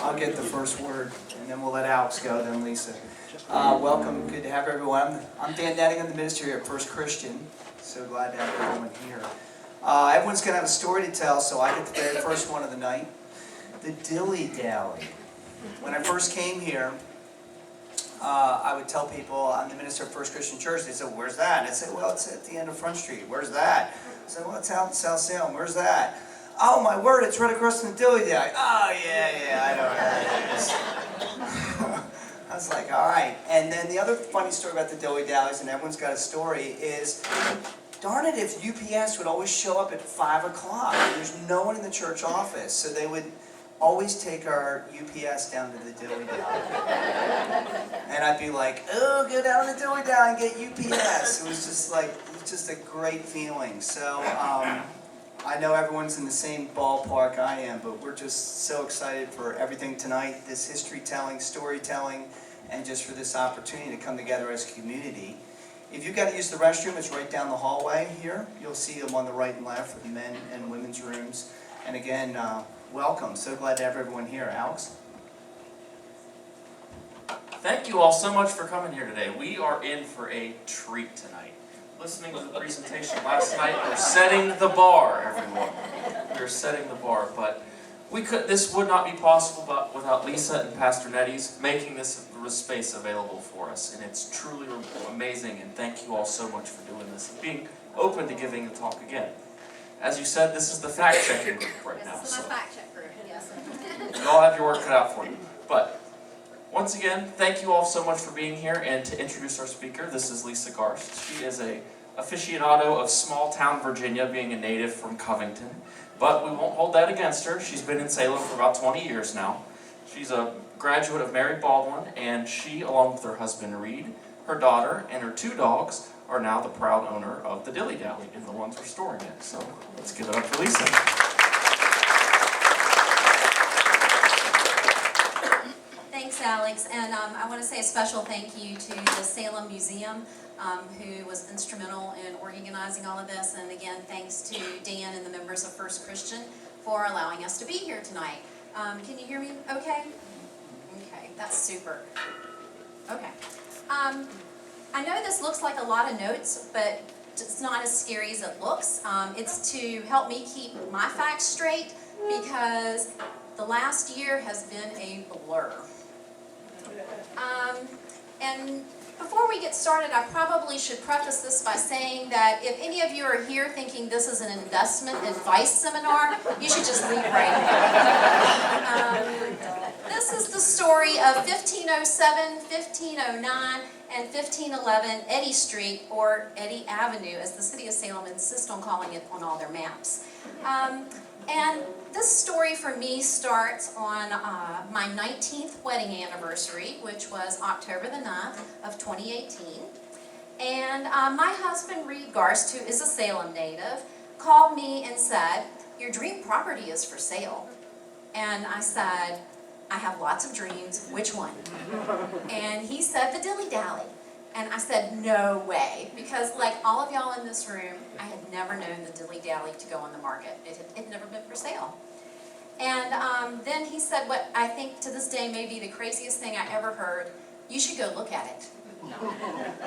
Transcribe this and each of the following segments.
I'll get the first word, and then we'll let Alex go, then Lisa. Welcome, good to have everyone. I'm Dan Netting, I'm the minister here at First Christian. So glad to have everyone here. Everyone's going to have a story to tell, so I get the very first one of the night. The Dilly Dally. When I first came here, I would tell people, I'm the minister of First Christian Church. They said, where's that? And I'd say, well, it's at the end of Front Street. Where's that? I said, well, it's out in South Salem. Where's that? Oh, my word, it's right across from the Dilly Dally. Oh, yeah, I know. I was like, all right. And then the other funny story about the Dilly Dallies, and everyone's got a story, is darn it if UPS would always show up at 5 o'clock. There's no one in the church office, so they would always take our UPS down to the Dilly Dally. And I'd be like, oh, go down to the Dilly Dally and get UPS. It was just a great feeling. So I know everyone's in the same ballpark I am, but we're just so excited for everything tonight, this history-telling, storytelling, and just for this opportunity to come together as a community. If you've got to use the restroom, it's right down the hallway here. You'll see them on the right and left for the men and women's rooms. And again, welcome. So glad to have everyone here. Alex? Thank you all so much for coming here today. We are in for a treat tonight. Listening to the presentation last night, we're setting the bar, everyone. We're setting the bar, but this would not be possible without Lisa and Pastor Nettie's making this space available for us, and it's truly amazing, and thank you all so much for doing this and being open to giving the talk again. As you said, this is the fact-checking group right now. This is my fact-check group, yes. You all have your work cut out for you. But once again, thank you all so much for being here, and to introduce our speaker, this is Lisa Garst. She is a aficionado of small-town Virginia, being a native from Covington. But we won't hold that against her. She's been in Salem for about 20 years now. She's a graduate of Mary Baldwin, and she, along with her husband Reed, her daughter, and her 2 dogs, are now the proud owner of the Dilly Dally and the ones restoring it. So let's give it up for Lisa. Thanks, Alex. And I want to say a special thank you to the Salem Museum, who was instrumental in organizing all of this. And again, thanks to Dan and the members of First Christian for allowing us to be here tonight. Can you hear me okay? Okay, that's super. Okay. I know this looks like a lot of notes, but it's not as scary as it looks. It's to help me keep my facts straight, because the last year has been a blur. And before we get started, I probably should preface this by saying that if any of you are here thinking this is an investment advice seminar, you should just leave right now. This is the story of 1507, 1509, and 1511 Eddy Street, or Eddy Avenue, as the city of Salem insists on calling it on all their maps. And this story for me starts on my 19th wedding anniversary, which was October the 9th of 2018. And my husband, Reed Garst, who is a Salem native, called me and said, "Your dream property is for sale." And I said, "I have lots of dreams, which one?" And he said, "The Dilly Dally." And I said, "No way," because like all of y'all in this room, I had never known the Dilly Dally to go on the market. It had never been for sale. And then he said what I think to this day may be the craziest thing I ever heard: "You should go look at it."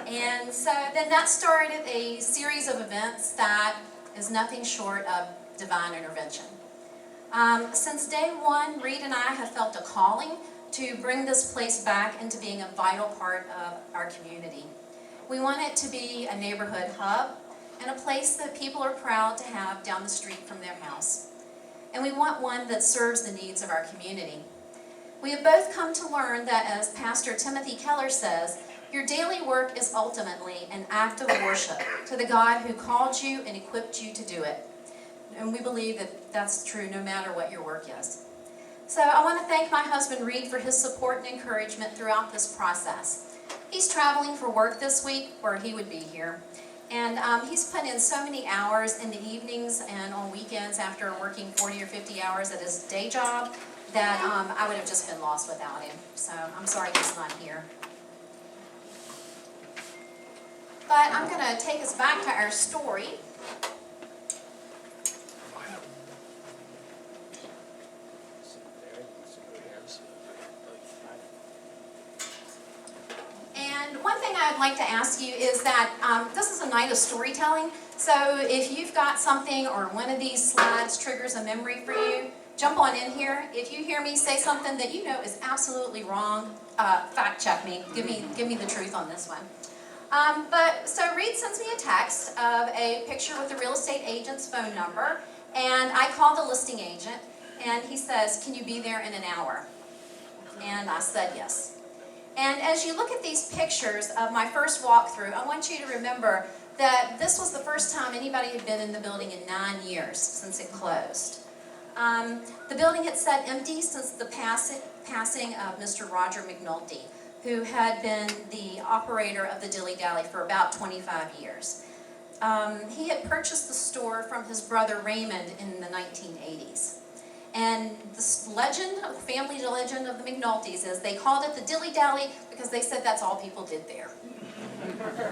And so then that started a series of events that is nothing short of divine intervention. Since day one, Reed and I have felt a calling to bring this place back into being a vital part of our community. We want it to be a neighborhood hub and a place that people are proud to have down the street from their house. And we want one that serves the needs of our community. We have both come to learn that, as Pastor Timothy Keller says, your daily work is ultimately an act of worship to the God who called you and equipped you to do it. And we believe that that's true no matter what your work is. So I want to thank my husband Reed for his support and encouragement throughout this process. He's traveling for work this week, or he would be here. And he's put in so many hours in the evenings and on weekends after working 40 or 50 hours at his day job that I would have just been lost without him. So I'm sorry he's not here. But I'm going to take us back to our story. thing I would like to ask you is that this is a night of storytelling. So if you've got something or one of these slides triggers a memory for you, jump on in here. If you hear me say something that you know is absolutely wrong, fact check me. Give me the truth on this one. So Reed sends me a text of a picture with the real estate agent's phone number, and I call the listing agent, and he says, "Can you be there in an hour?" And I said yes. And as you look at these pictures of my first walkthrough, I want you to remember that this was the first time anybody had been in the building in 9 years since it closed. The building had sat empty since the passing of Mr. Roger McNulty, who had been the operator of the Dilly Dally for about 25 years. He had purchased the store from his brother Raymond in the 1980s. And this legend, the family legend of the McNultys is they called it the Dilly Dally because they said that's all people did there.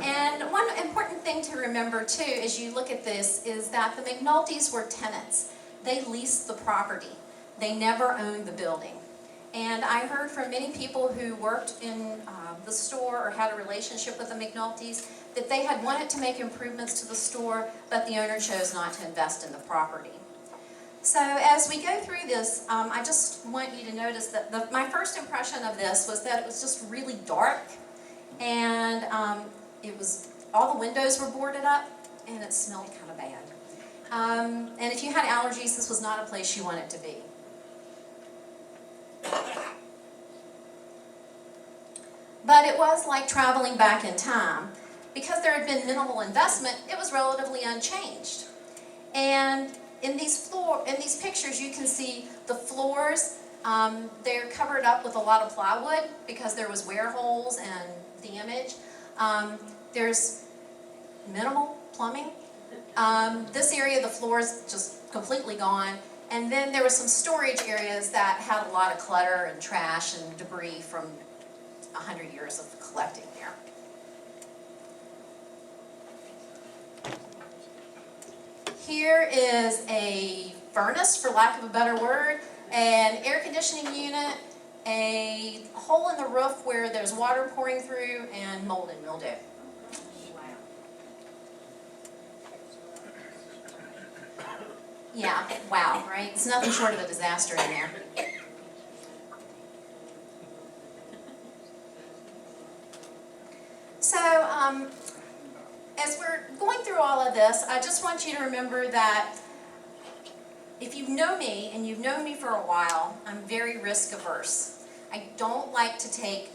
And one important thing to remember too as you look at this is that the McNultys were tenants. They leased the property. They never owned the building. And I heard from many people who worked in the store or had a relationship with the McNultys that they had wanted to make improvements to the store, but the owner chose not to invest in the property. So as we go through this, I just want you to notice that my first impression of this was that it was just really dark, and all the windows were boarded up, and it smelled kind of bad. And if you had allergies, this was not a place you wanted to be. But it was like traveling back in time. Because there had been minimal investment, it was relatively unchanged. And in these pictures, you can see the floors. They're covered up with a lot of plywood because there was wear holes and damage. There's minimal plumbing. This area, the floor is just completely gone. And then there were some storage areas that had a lot of clutter and trash and debris from 100 years of collecting there. Here is a furnace, for lack of a better word, an air conditioning unit, a hole in the roof where there's water pouring through, and mold and mildew. Yeah, wow, right? It's nothing short of a disaster in there. So, as we're going through all of this, I just want you to remember that if you know me, and you've known me for a while, I'm very risk averse. I don't like to take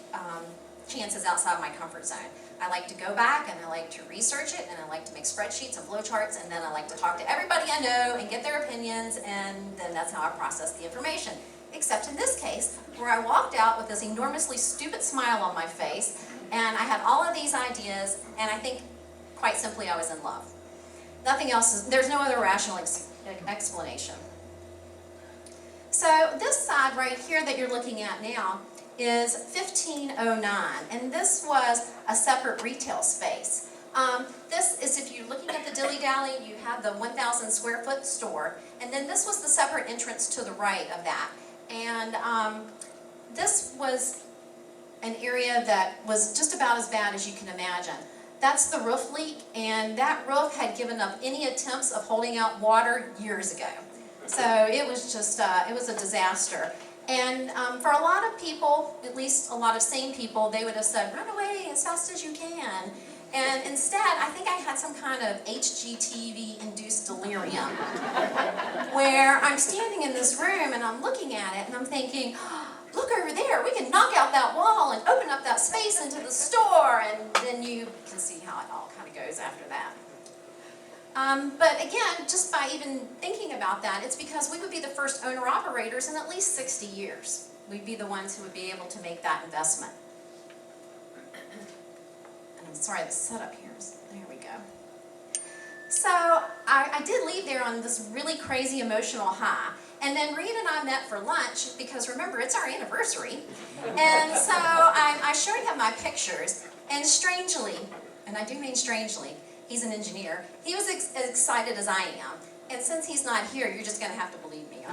chances outside my comfort zone. I like to go back and I like to research it and I like to make spreadsheets and flowcharts, and then I like to talk to everybody I know and get their opinions, and then that's how I process the information. Except in this case, where I walked out with this enormously stupid smile on my face, and I had all of these ideas, and I think, quite simply, I was in love. Nothing else, there's no other rational explanation. So this side right here that you're looking at now is 1509, and this was a separate retail space. This is, if you're looking at the Dilly Dally, you have the 1,000 square foot store, and then this was the separate entrance to the right of that. And this was an area that was just about as bad as you can imagine. That's the roof leak, and that roof had given up any attempts of holding out water years ago. So it was just, it was a disaster. And for a lot of people, at least a lot of sane people, they would have said, run away as fast as you can. And instead, I think I had some kind of HGTV-induced delirium, where I'm standing in this room and I'm looking at it and I'm thinking, look over there, we can knock out that wall and open up that space into the store, and then you can see how it all kind of goes after that. But again, just by even thinking about that, it's because we would be the first owner-operators in at least 60 years. We'd be the ones who would be able to make that investment. And I'm sorry, the setup here is, there we go. So I did leave there on this really crazy emotional high. And then Reed and I met for lunch because, remember, it's our anniversary. And so I showed him my pictures, and strangely, and I do mean strangely, he's an engineer, he was as excited as I am. And since he's not here, you're just going to have to believe me.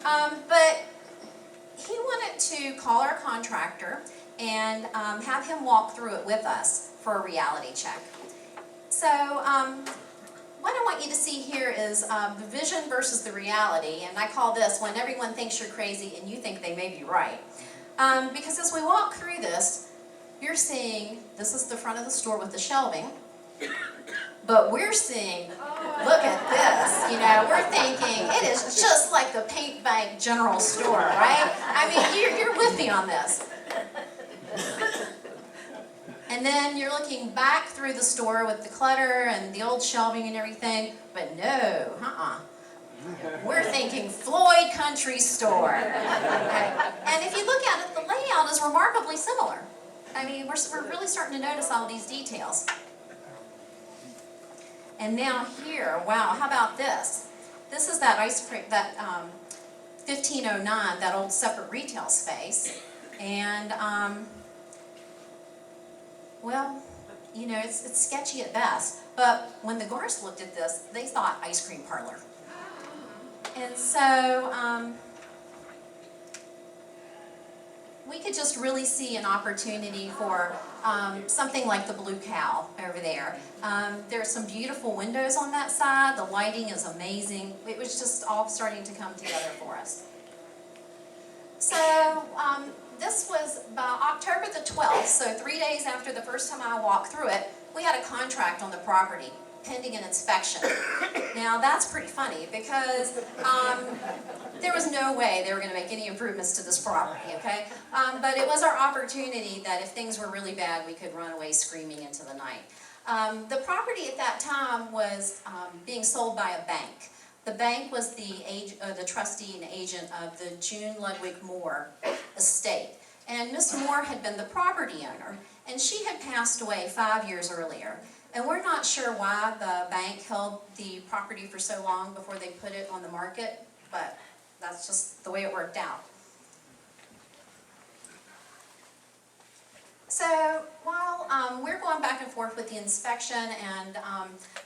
But he wanted to call our contractor and have him walk through it with us for a reality check. So what I want you to see here is the vision versus the reality, and I call this when everyone thinks you're crazy and you think they may be right. Because as we walk through this, you're seeing, this is the front of the store with the shelving, but we're seeing, look at this, you know, we're thinking it is just like the Paint Bank General Store, right? I mean, you're with me on this. And then you're looking back through the store with the clutter and the old shelving and everything, but no, we're thinking Floyd Country Store. Okay? And if you look at it, the layout is remarkably similar. I mean, we're really starting to notice all these details. And now here, wow, how about this? This is that ice cream, that 1509, that old separate retail space. And, well, you know, it's sketchy at best. But when the Garst looked at this, they thought ice cream parlor. And so, we could just really see an opportunity for something like the Blue Cow over there. There's some beautiful windows on that side. The lighting is amazing. It was just all starting to come together for us. So this was by October the 12th, so 3 days after the first time I walked through it, we had a contract on the property pending an inspection. Now that's pretty funny because there was no way they were going to make any improvements to this property, okay? But it was our opportunity that if things were really bad, we could run away screaming into the night. The property at that time was being sold by a bank. The bank was the trustee and agent of the June Ludwig Moore estate. And Miss Moore had been the property owner, and she had passed away 5 years earlier. And we're not sure why the bank held the property for so long before they put it on the market, but that's just the way it worked out. So while we're going back and forth with the inspection and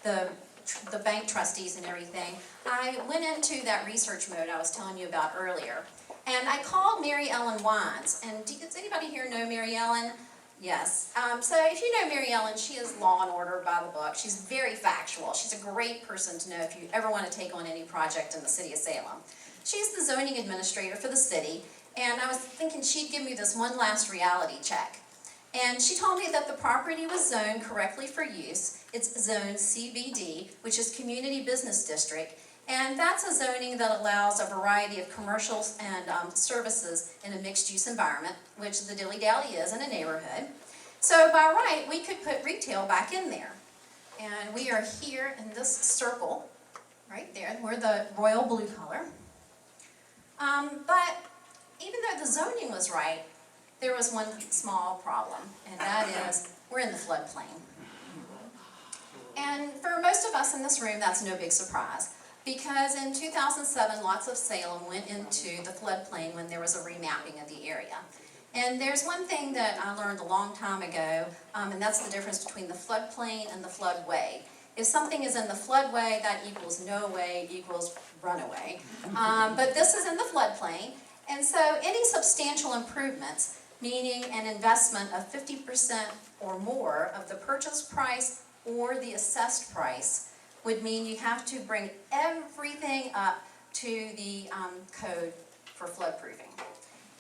the bank trustees and everything, I went into that research mode I was telling you about earlier. And I called Mary Ellen Wines. And does anybody here know Mary Ellen? Yes. So if you know Mary Ellen, she is law and order by the book. She's very factual. She's a great person to know if you ever want to take on any project in the city of Salem. She's the zoning administrator for the city, and I was thinking she'd give me this one last reality check. And she told me that the property was zoned correctly for use. It's zoned CBD, which is Community Business District, and that's a zoning that allows a variety of commercials and services in a mixed-use environment, which the Dilly Dally is in a neighborhood. So by right, we could put retail back in there. And we are here in this circle, right there. We're the royal blue color. But even though the zoning was right, there was one small problem, and that is we're in the floodplain. And for most of us in this room, that's no big surprise. Because in 2007, lots of Salem went into the floodplain when there was a remapping of the area. And there's one thing that I learned a long time ago, and that's the difference between the floodplain and the floodway. If something is in the floodway, that equals no way equals runaway. But this is in the floodplain, and so any substantial improvements, meaning an investment of 50% or more of the purchase price or the assessed price, would mean you have to bring everything up to the code for floodproofing.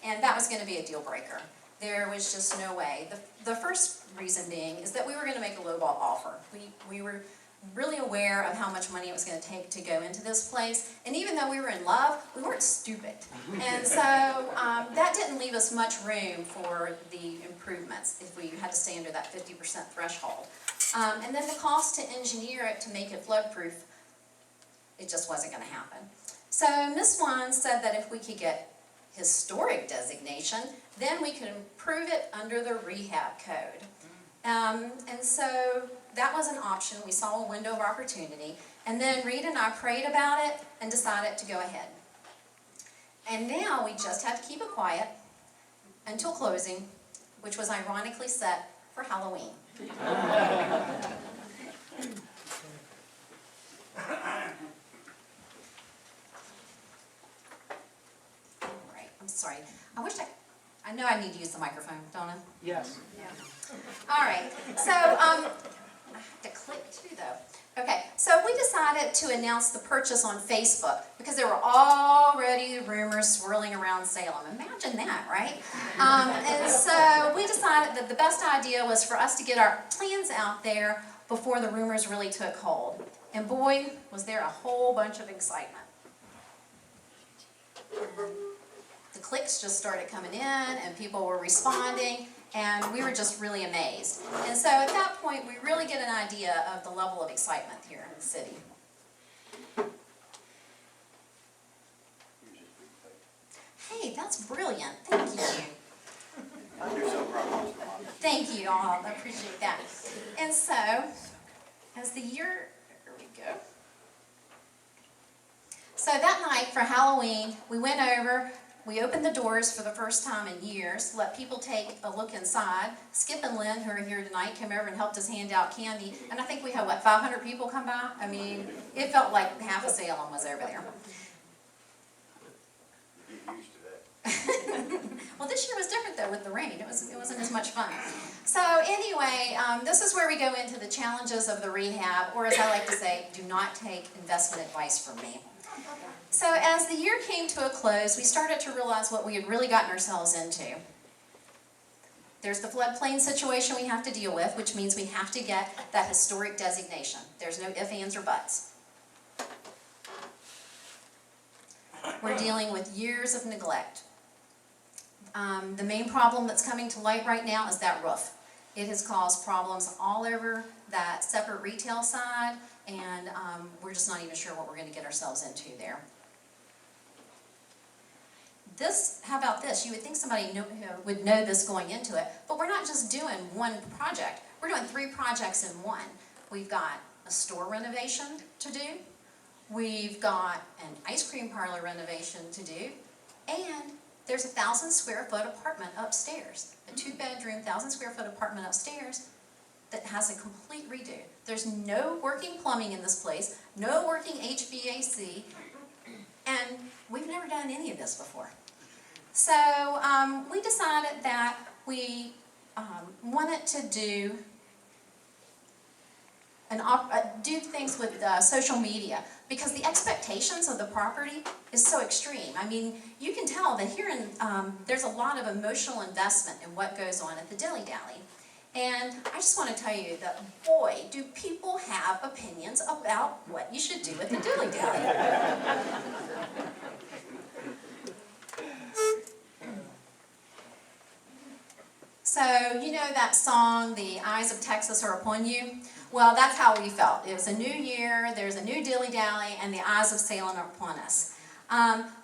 And that was going to be a deal breaker. There was just no way. The first reason being is that we were going to make a lowball offer. We were really aware of how much money it was going to take to go into this place. And even though we were in love, we weren't stupid. And so that didn't leave us much room for the improvements if we had to stay under that 50% threshold. And then the cost to engineer it to make it floodproof, it just wasn't going to happen. So Ms. Wines said that if we could get historic designation, then we could improve it under the rehab code. And so that was an option. We saw a window of opportunity. And then Reed and I prayed about it and decided to go ahead. And now we just have to keep it quiet until closing, which was ironically set for Halloween. Right, I'm sorry. I wish I know I need to use the microphone, don't I? Yes. All right, so, I have to click too, though. Okay, so we decided to announce the purchase on Facebook because there were already rumors swirling around Salem. Imagine that, right? And so we decided that the best idea was for us to get our plans out there before the rumors really took hold. And boy, was there a whole bunch of excitement. The clicks just started coming in and people were responding. And we were just really amazed. And so at that point, we really get an idea of the level of excitement here in the city. Hey, that's brilliant. Thank you. Thank you all. I appreciate that. And so, as the year, here we go. So that night for Halloween, we went over. We opened the doors for the first time in years, let people take a look inside. Skip and Lynn, who are here tonight, came over and helped us hand out candy. And I think we had, 500 people come by? I mean, it felt like half of Salem was over there. Get used to that. Well, this year was different, though, with the rain. It wasn't as much fun. So anyway, this is where we go into the challenges of the rehab, or as I like to say, do not take investment advice from me. So as the year came to a close, we started to realize what we had really gotten ourselves into. There's the floodplain situation we have to deal with, which means we have to get that historic designation. There's no ifs, ands, or buts. We're dealing with years of neglect. The main problem that's coming to light right now is that roof. It has caused problems all over that separate retail side, and we're just not even sure what we're going to get ourselves into there. How about this? You would think somebody would know this going into it, but we're not just doing one project. We're doing 3 projects in one. We've got a store renovation to do, we've got an ice cream parlor renovation to do, and there's a 1,000 square foot apartment upstairs, a 2-bedroom, 1,000 square foot apartment upstairs that has a complete redo. There's no working plumbing in this place, no working HVAC, and we've never done any of this before. So we decided that we wanted to do things with social media because the expectations of the property is so extreme. I mean, you can tell that here there's a lot of emotional investment in what goes on at the Dilly Dally. And I just want to tell you that, boy, do people have opinions about what you should do with the Dilly Dally. So, you know that song, The Eyes of Texas Are Upon You? Well, that's how we felt. It was a new year, there's a new Dilly Dally, and the eyes of Salem are upon us.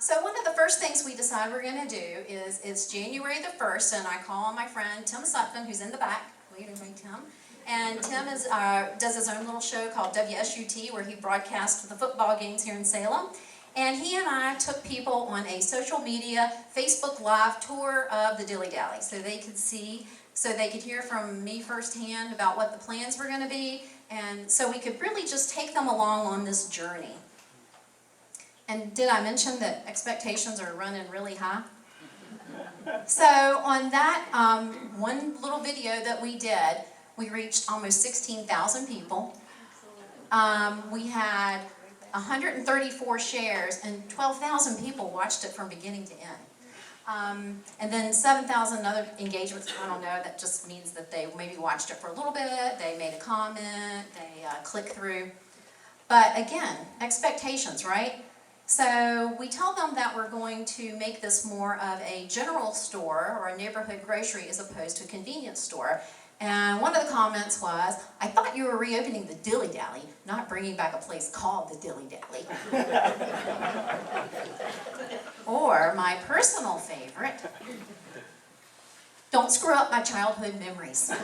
So one of the first things we decided we're going to do is, it's January the 1st, and I call on my friend Tim Sutphin, who's in the back. Wait a minute, Tim. And Tim does his own little show called WSUT, where he broadcasts the football games here in Salem. And he and I took people on a social media Facebook Live tour of the Dilly Dally so they could see, so they could hear from me firsthand about what the plans were going to be, and so we could really just take them along on this journey. And did I mention that expectations are running really high? So on that one little video that we did, we reached almost 16,000 people. We had 134 shares, and 12,000 people watched it from beginning to end. And then 7,000 other engagements. I don't know, that just means that they maybe watched it for a little bit, they made a comment, they clicked through. But again, expectations, right? So we tell them that we're going to make this more of a general store or a neighborhood grocery as opposed to a convenience store. And one of the comments was, I thought you were reopening the Dilly Dally, not bringing back a place called the Dilly Dally. Or my personal favorite, don't screw up my childhood memories. So,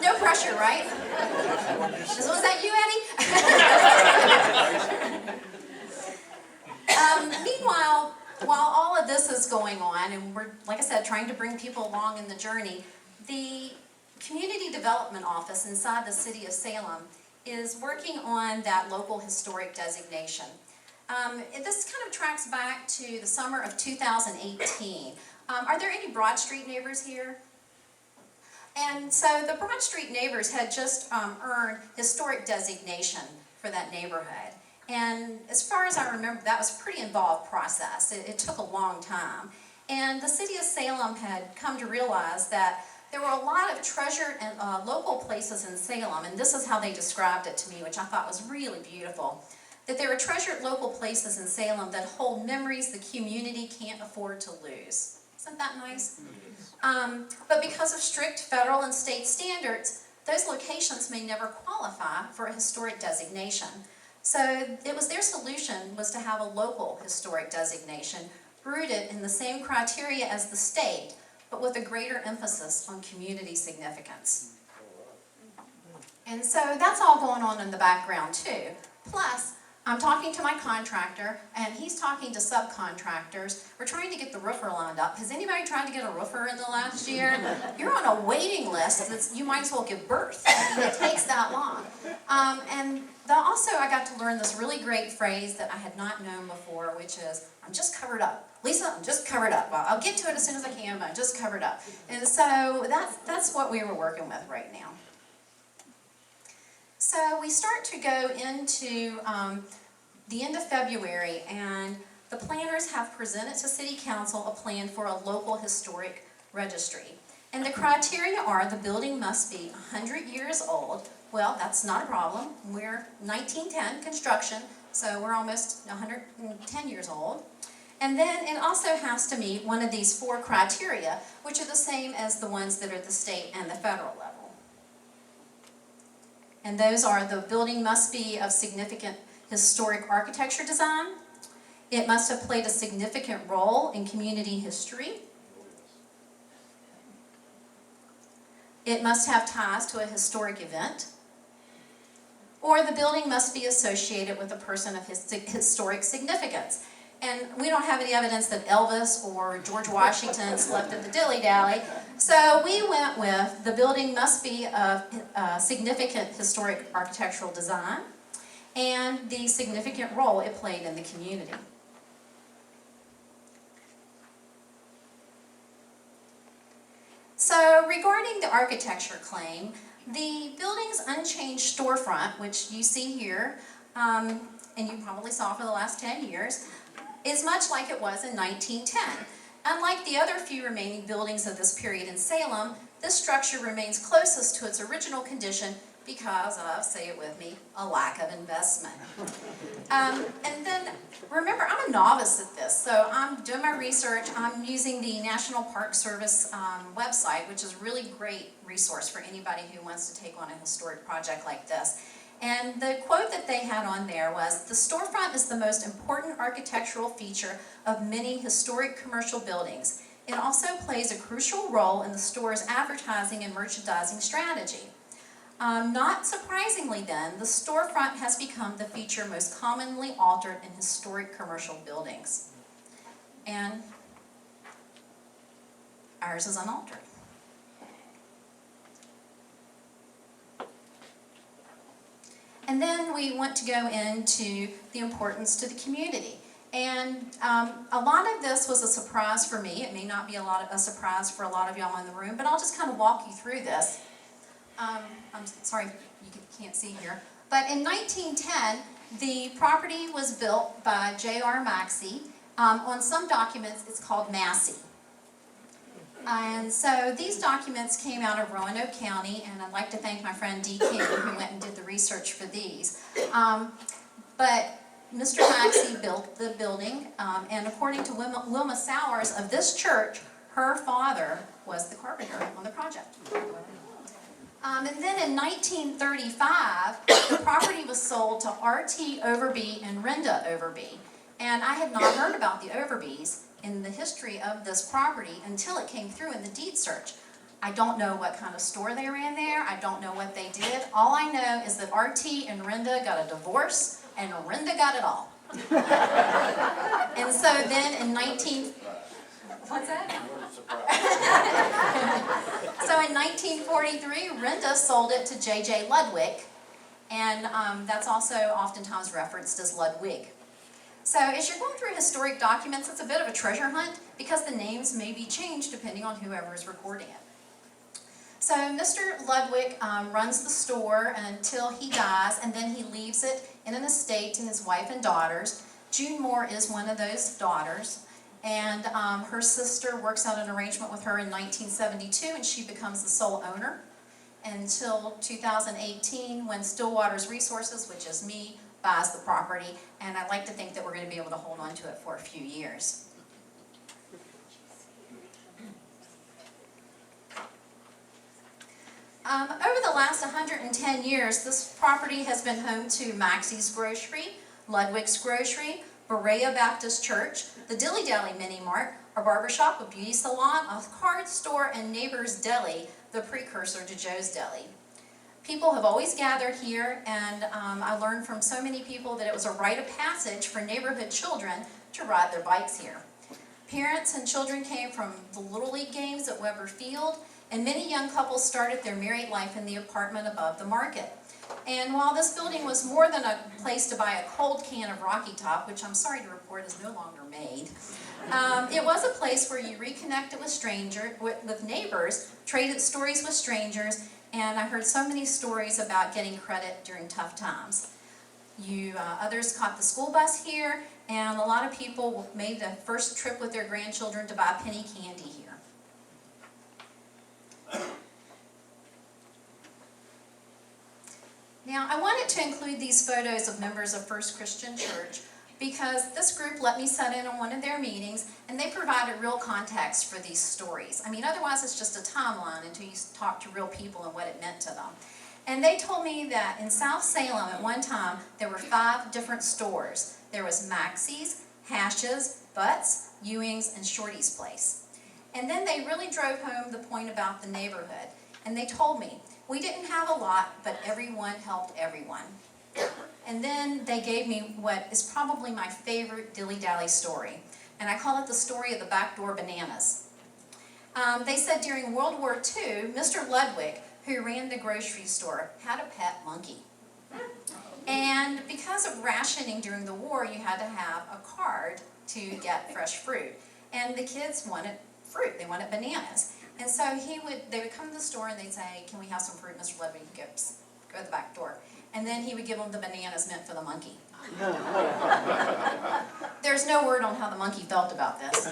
no pressure, right? Was that you, Eddie? Meanwhile, while all of this is going on, and we're, like I said, trying to bring people along in the journey, the Community Development Office inside the city of Salem is working on that local historic designation. This kind of tracks back to the summer of 2018. Are there any Broad Street neighbors here? And so the Broad Street neighbors had just earned historic designation for that neighborhood. And as far as I remember, that was a pretty involved process. It took a long time. And the city of Salem had come to realize that there were a lot of treasured and local places in Salem, and this is how they described it to me, which I thought was really beautiful. That there are treasured local places in Salem that hold memories the community can't afford to lose. Isn't that nice? But because of strict federal and state standards, those locations may never qualify for a historic designation. So it was their solution was to have a local historic designation rooted in the same criteria as the state, but with a greater emphasis on community significance. And so that's all going on in the background too. Plus, I'm talking to my contractor, and he's talking to subcontractors. We're trying to get the roofer lined up. Has anybody tried to get a roofer in the last year? You're on a waiting list. You might as well give birth. I mean, it takes that long. Also, I got to learn this really great phrase that I had not known before, which is, I'm just covered up. Lisa, I'm just covered up. Well, I'll get to it as soon as I can, but I'm just covered up. And so that's what we were working with right now. So we start to go into the end of February, and the planners have presented to City Council a plan for a local historic registry. And the criteria are the building must be 100 years old. Well, that's not a problem. We're 1910 construction, so we're almost 110 years old. And then it also has to meet one of these 4 criteria, which are the same as the ones that are at the state and the federal level. And those are the building must be of significant historic architecture design. It must have played a significant role in community history. It must have ties to a historic event. Or the building must be associated with a person of historic significance. And we don't have any evidence that Elvis or George Washington slept at the Dilly Dally. So we went with the building must be of significant historic architectural design and the significant role it played in the community. So regarding the architecture claim, the building's unchanged storefront, which you see here, and you probably saw for the last 10 years, is much like it was in 1910. Unlike the other few remaining buildings of this period in Salem, this structure remains closest to its original condition because of, say it with me, a lack of investment. And then, remember, I'm a novice at this, so I'm doing my research. I'm using the National Park Service website, which is a really great resource for anybody who wants to take on a historic project like this. And the quote that they had on there was, "The storefront is the most important architectural feature of many historic commercial buildings. It also plays a crucial role in the store's advertising and merchandising strategy." Not surprisingly then, the storefront has become the feature most commonly altered in historic commercial buildings. And ours is unaltered. And then we want to go into the importance to the community. And a lot of this was a surprise for me. It may not be a surprise for a lot of y'all in the room, but I'll just kind of walk you through this. I'm sorry you can't see here. But in 1910, the property was built by J.R. Maxey. On some documents, it's called Massey. And so these documents came out of Roanoke County, and I'd like to thank my friend Dee King, who went and did the research for these. But Mr. Maxey built the building, and according to Wilma Sowers of this church, her father was the carpenter on the project. And then in 1935, the property was sold to R.T. Overby and Renda Overby. And I had not heard about the Overbys in the history of this property until it came through in the deed search. I don't know what kind of store they ran there. I don't know what they did. All I know is that R.T. and Renda got a divorce, and Renda got it all. And so then in What's that? So in 1943, Renda sold it to J.J. Ludwig, and that's also oftentimes referenced as Ludwig. So as you're going through historic documents, it's a bit of a treasure hunt because the names may be changed depending on whoever is recording it. So Mr. Ludwig runs the store until he dies, and then he leaves it in an estate to his wife and daughters. June Moore is one of those daughters, and her sister works out an arrangement with her in 1972, and she becomes the sole owner until 2018, when Stillwater's Resources, which is me, buys the property, and I'd like to think that we're going to be able to hold on to it for a few years. Over the last 110 years, this property has been home to Maxey's Grocery, Ludwig's Grocery, Berea Baptist Church, the Dilly Dally Mini Mart, a barbershop, a beauty salon, a card store, and Neighbor's Deli, the precursor to Joe's Deli. People have always gathered here, and I learned from so many people that it was a rite of passage for neighborhood children to ride their bikes here. Parents and children came from the Little League games at Weber Field, and many young couples started their married life in the apartment above the market. And while this building was more than a place to buy a cold can of Rocky Top, which I'm sorry to report is no longer made, it was a place where you reconnected with neighbors, traded stories with strangers, and I heard so many stories about getting credit during tough times. Others caught the school bus here, and a lot of people made the first trip with their grandchildren to buy penny candy here. Now, I wanted to include these photos of members of First Christian Church because this group let me sit in on one of their meetings, and they provided real context for these stories. I mean, otherwise it's just a timeline until you talk to real people and what it meant to them. And they told me that in South Salem at one time, there were 5 different stores. There was Maxey's, Hash's, Butts, Ewing's, and Shorty's Place. And then they really drove home the point about the neighborhood. And they told me, we didn't have a lot, but everyone helped everyone. And then they gave me what is probably my favorite Dilly Dally story. And I call it the story of the backdoor bananas. They said during World War II, Mr. Ludwig, who ran the grocery store, had a pet monkey. And because of rationing during the war, you had to have a card to get fresh fruit. And the kids wanted fruit, they wanted bananas. And so they would come to the store and they'd say, can we have some fruit, Mr. Ludwig? He'd go to the back door. And then he would give them the bananas meant for the monkey. There's no word on how the monkey felt about this.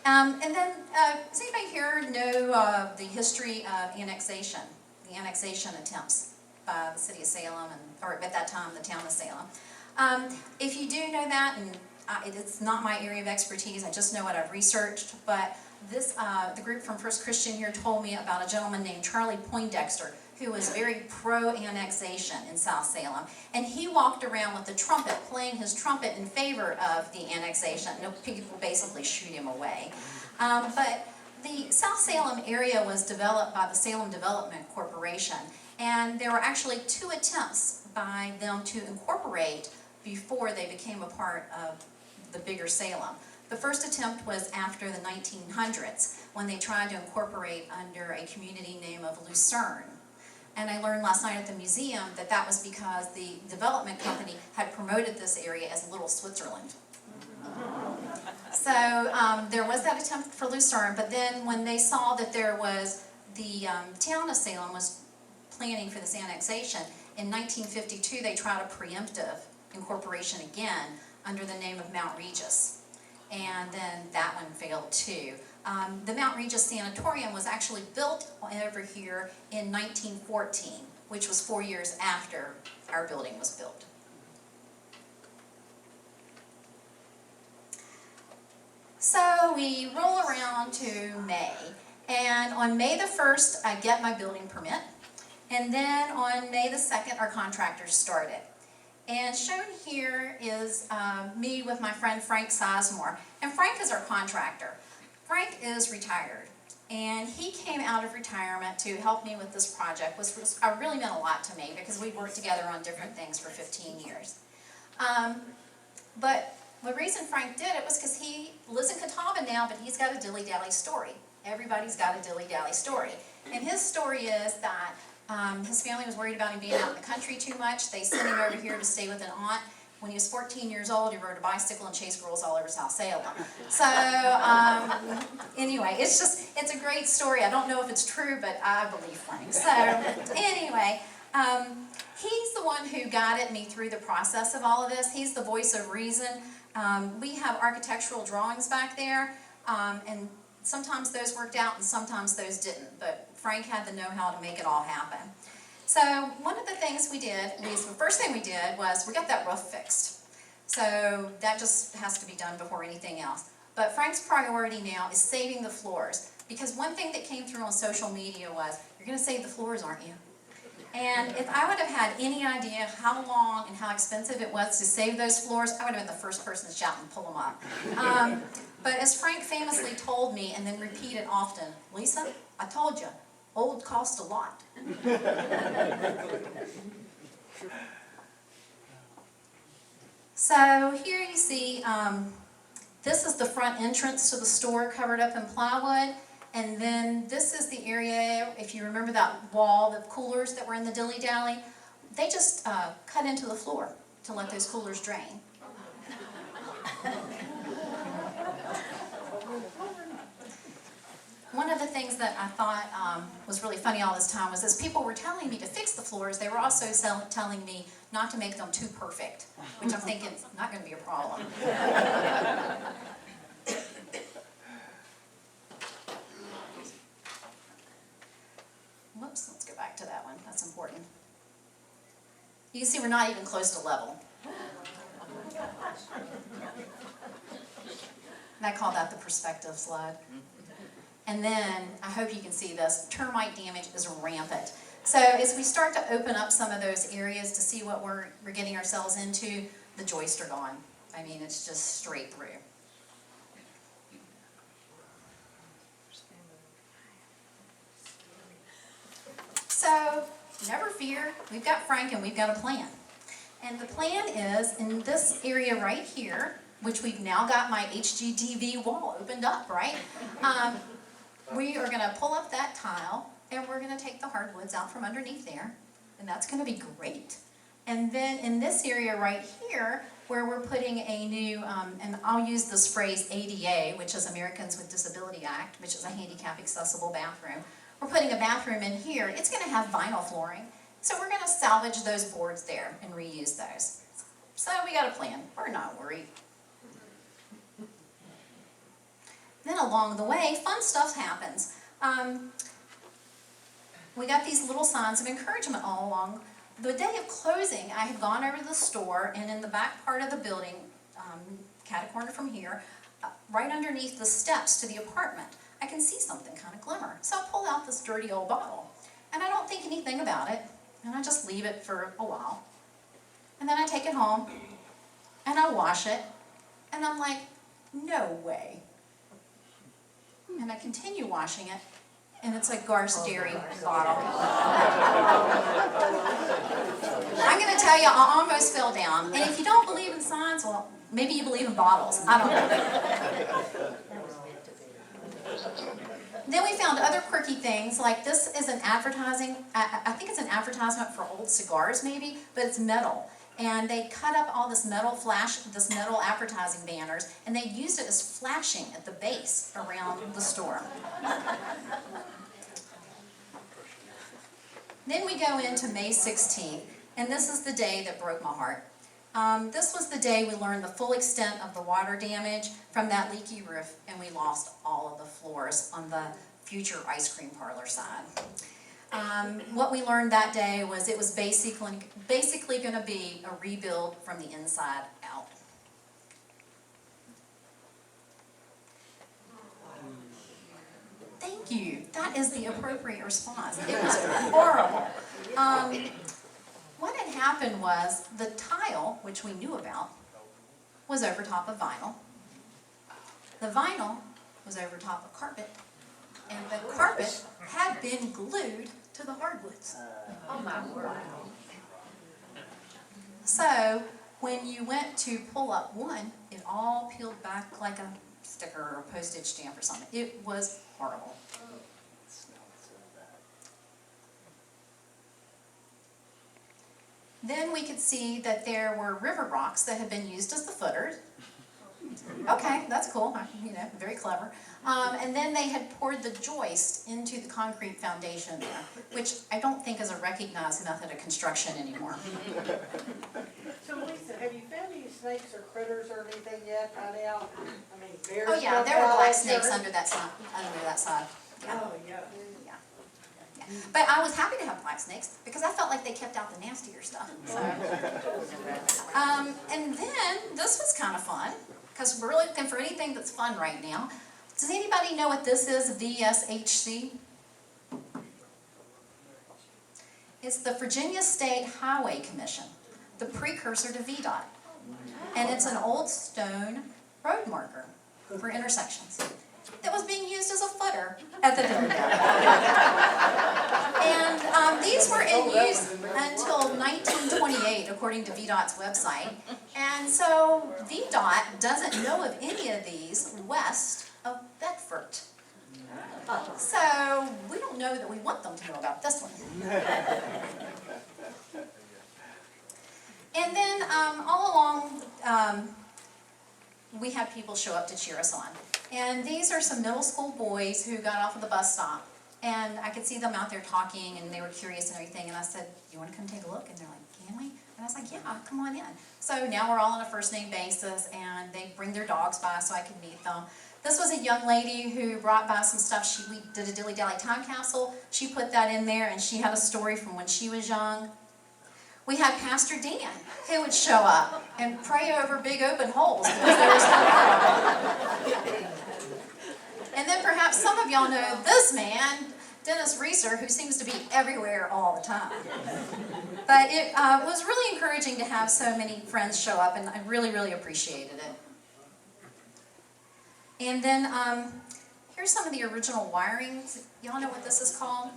And then, does anybody here know the history of annexation, the annexation attempts by the city of Salem, or at that time, the town of Salem? If you do know that, and it's not my area of expertise, I just know what I've researched, but the group from First Christian here told me about a gentleman named Charlie Poindexter, who was very pro-annexation in South Salem. And he walked around with a trumpet, playing his trumpet in favor of the annexation. No, people basically shoot him away. But the South Salem area was developed by the Salem Development Corporation. And there were actually 2 attempts by them to incorporate before they became a part of the bigger Salem. The first attempt was after the 1900s, when they tried to incorporate under a community name of Lucerne. And I learned last night at the museum that that was because the development company had promoted this area as Little Switzerland. So there was that attempt for Lucerne, but then when they saw that there was the town of Salem was planning for this annexation, in 1952 they tried a preemptive incorporation again under the name of Mount Regis. And then that one failed too. The Mount Regis Sanatorium was actually built over here in 1914, which was 4 years after our building was built. So we roll around to May, and on May the 1st, I get my building permit, and then on May the 2nd, our contractors started. And shown here is me with my friend Frank Sizemore. And Frank is our contractor. Frank is retired. And he came out of retirement to help me with this project, which really meant a lot to me because we worked together on different things for 15 years. But the reason Frank did it was because he lives in Catawba now, but he's got a Dilly Dally story. Everybody's got a Dilly Dally story. And his story is that his family was worried about him being out in the country too much. They sent him over here to stay with an aunt, When he was 14 years old, he rode a bicycle and chased girls all over South Salem. So, anyway, it's a great story. I don't know if it's true, but I believe Frank. So, anyway, he's the one who guided me through the process of all of this. He's the voice of reason. We have architectural drawings back there, and sometimes those worked out and sometimes those didn't, but Frank had the know-how to make it all happen. So one of the things we did, at least the first thing we did, was we got that roof fixed. So that just has to be done before anything else. But Frank's priority now is saving the floors, because one thing that came through on social media was, you're going to save the floors, aren't you? And if I would have had any idea how long and how expensive it was to save those floors, I would have been the first person to shout and pull them up. But as Frank famously told me, and then repeated often, Lisa, I told you, old cost a lot. So here you see, this is the front entrance to the store covered up in plywood. And then this is the area, if you remember that wall, the coolers that were in the Dilly Dally, they just cut into the floor to let those coolers drain. One of the things that I thought was really funny all this time was as people were telling me to fix the floors, they were also telling me not to make them too perfect, which I'm thinking is not going to be a problem. Whoops, let's go back to that one. That's important. You can see we're not even close to level. And I call that the perspective slide. And then, I hope you can see this, termite damage is rampant. So as we start to open up some of those areas to see what we're getting ourselves into, the joists are gone. I mean, it's just straight through. So, never fear, we've got Frank and we've got a plan. And the plan is, in this area right here, which we've now got my HGTV wall opened up, right? We are going to pull up that tile, and we're going to take the hardwoods out from underneath there, and that's going to be great. And then in this area right here, where we're putting a new, and I'll use this phrase ADA, which is Americans with Disability Act, which is a handicap accessible bathroom. We're putting a bathroom in here. It's going to have vinyl flooring. So we're going to salvage those boards there and reuse those. So we got a plan. We're not worried. Then along the way, fun stuff happens. We got these little signs of encouragement all along. The day of closing, I had gone over to the store, and in the back part of the building, cat-a-corner from here, right underneath the steps to the apartment, I can see something kind of glimmer. So I pull out this dirty old bottle, and I don't think anything about it, and I just leave it for a while. And then I take it home, and I wash it, and I'm like, no way. And I continue washing it, and it's a Garst dairy bottle. I'm going to tell you, I almost fell down. And if you don't believe in signs, well, maybe you believe in bottles. I don't know. Then we found other quirky things, like this is an advertising, I think it's an advertisement for old cigars maybe, but it's metal. And they cut up all this metal advertising banners, and they used it as flashing at the base around the store. Then we go into May 16th, and this is the day that broke my heart. This was the day we learned the full extent of the water damage from that leaky roof, and we lost all of the floors on the future ice cream parlor side. What we learned that day was it was basically going to be a rebuild from the inside out. Thank you. That is the appropriate response. It was horrible. What had happened was the tile, which we knew about, was over top of vinyl. The vinyl was over top of carpet. And the carpet had been glued to the hardwoods. Oh my word. So when you went to pull up one, it all peeled back like a sticker or a postage stamp or something. It was horrible. Then we could see that there were river rocks that had been used as the footers. Okay, that's cool, you know, very clever. And then they had poured the joist into the concrete foundation there, which I don't think is a recognized method of construction anymore. So Lisa, have you found any snakes or critters or anything yet right out? I mean, bears? Oh yeah, jump there were out black at snakes you? under that side, Yeah. Oh, yeah. Yeah. But I was happy to have black snakes because I felt like they kept out the nastier stuff. So. And then this was kind of fun because we're looking for anything that's fun right now. Does anybody know what this is, VSHC? It's the Virginia State Highway Commission, the precursor to VDOT. And it's an old stone road marker for intersections that was being used as a footer at the Dilly Dally. And these were in use until 1928, according to VDOT's website. And so VDOT doesn't know of any of these west of Bedford. So we don't know that we want them to know about this one. And then all along, we had people show up to cheer us on. And these are some middle school boys who got off of the bus stop. And I could see them out there talking, and they were curious and everything. And I said, you want to come take a look? And they're like, can we? And I was like, yeah, come on in. So now we're all on a first name basis, and they bring their dogs by so I can meet them. This was a young lady who brought by some stuff. We did a Dilly Dally time capsule. She put that in there, and she had a story from when she was young. We had Pastor Dan, who would show up and pray over big open holes because there was no water. And then perhaps some of y'all know this man, Dennis Reeser, who seems to be everywhere all the time. But it was really encouraging to have so many friends show up, and I really, really appreciated it. And then here's some of the original wirings. Y'all know what this is called?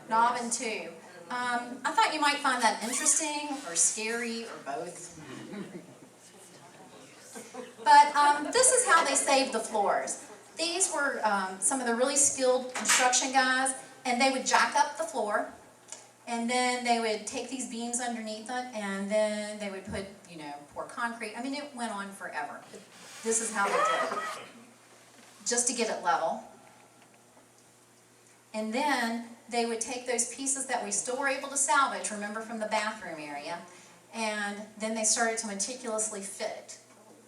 Knob and tube. I thought you might find that interesting or scary or both. But this is how they saved the floors. These were some of the really skilled construction guys, and they would jack up the floor, and then they would take these beams underneath it, and then they would put, you know, pour concrete. I mean, it went on forever. This is how they did it, just to get it level. And then they would take those pieces that we still were able to salvage, remember, from the bathroom area, and then they started to meticulously fit it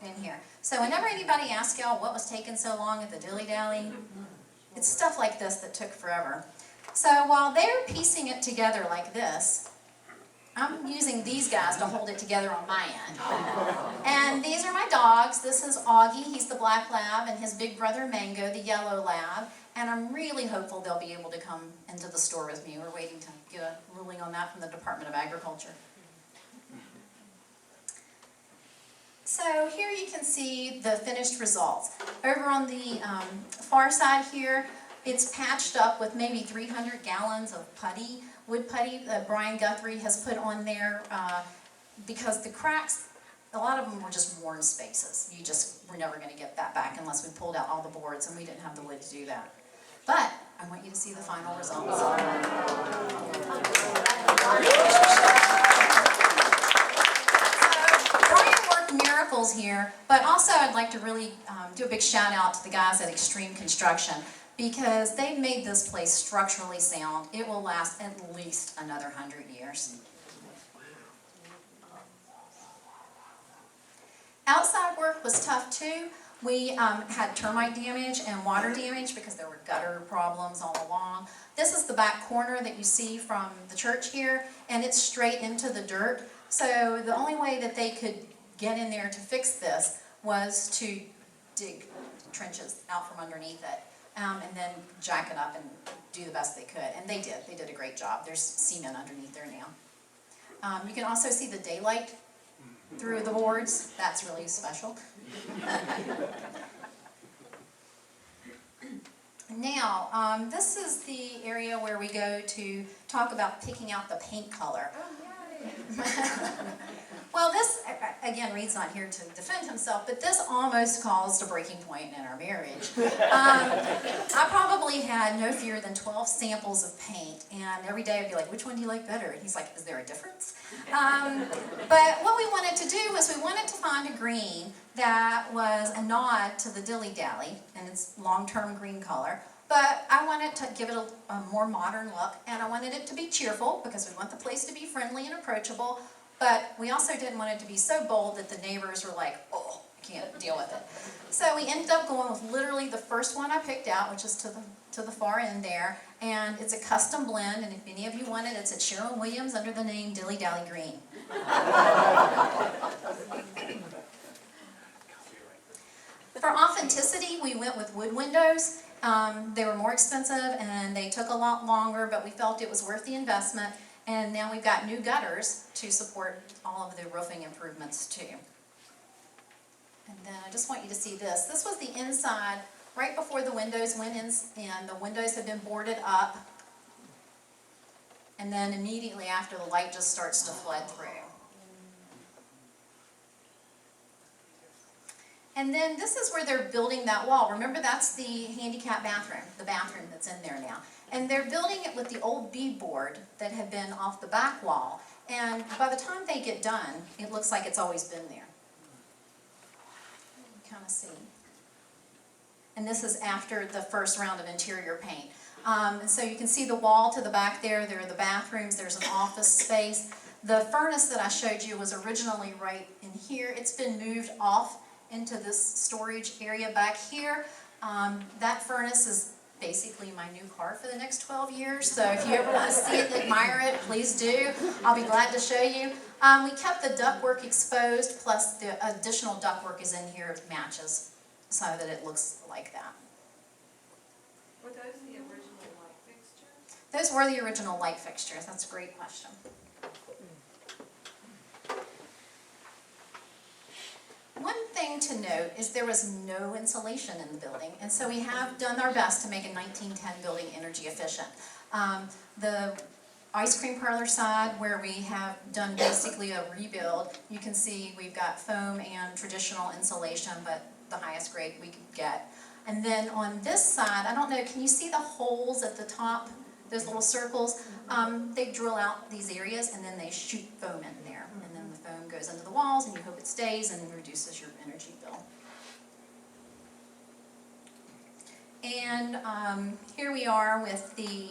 in here. So whenever anybody asks y'all what was taking so long at the Dilly Dally, it's stuff like this that took forever. So while they're piecing it together like this, I'm using these guys to hold it together on my end. And these are my dogs. This is Augie, he's the black lab, and his big brother Mango, the yellow lab. And I'm really hopeful they'll be able to come into the store with me. We're waiting to get a ruling on that from the Department of Agriculture. So here you can see the finished results. Over on the far side here, it's patched up with maybe 300 gallons of putty, wood putty that Brian Guthrie has put on there because the cracks, a lot of them were just worn spaces. You just were never going to get that back unless we pulled out all the boards, and we didn't have the wood to do that. But I want you to see the final results. Miracles here, but also I'd like to really do a big shout out to the guys at Extreme Construction because they've made this place structurally sound. It will last at least another 100 years. Outside work was tough too. We had termite damage and water damage because there were gutter problems all along. This is the back corner that you see from the church here, and it's straight into the dirt. So the only way that they could get in there to fix this was to dig trenches out from underneath it and then jack it up and do the best they could. And they did. They did a great job. There's cement underneath there now. You can also see the daylight through the boards. That's really special. Now, this is the area where we go to talk about picking out the paint color. Well, this, again, Reed's not here to defend himself, but this almost caused a breaking point in our marriage. I probably had no fewer than 12 samples of paint, and every day I'd be like, which one do you like better? And he's like, is there a difference? But what we wanted to do was we wanted to find a green that was a nod to the Dilly Dally and its long-term green color. But I wanted to give it a more modern look, and I wanted it to be cheerful because we want the place to be friendly and approachable. But we also didn't want it to be so bold that the neighbors were like, oh, I can't deal with it. So we ended up going with literally the first one I picked out, which is to the far end there. And it's a custom blend, and if any of you want it, it's at Sherwin-Williams under the name Dilly Dally Green. For authenticity, we went with wood windows. They were more expensive and they took a lot longer, but we felt it was worth the investment. And now we've got new gutters to support all of the roofing improvements too. And then I just want you to see this. This was the inside right before the windows went in, and the windows have been boarded up. And then immediately after, the light just starts to flood through. And then this is where they're building that wall. Remember, that's the handicap bathroom, the bathroom that's in there now. And they're building it with the old beadboard that had been off the back wall. And by the time they get done, it looks like it's always been there. You kind of see. And this is after the first round of interior paint. And so you can see the wall to the back there. There are the bathrooms. There's an office space. The furnace that I showed you was originally right in here. It's been moved off into this storage area back here. That furnace is basically my new car for the next 12 years. So if you ever want to see it and admire it, please do. I'll be glad to show you. We kept the ductwork exposed, plus the additional ductwork is in here, matches, so that it looks like that. Were those the original light fixtures? Those were the original light fixtures. That's a great question. One thing to note is there was no insulation in the building, and so we have done our best to make a 1910 building energy efficient. The ice cream parlor side, where we have done basically a rebuild, you can see we've got foam and traditional insulation, but the highest grade we could get. And then on this side, I don't know, can you see the holes at the top, those little circles? They drill out these areas and then they shoot foam in there. And then the foam goes into the walls and you hope it stays and reduces your energy bill. And here we are with the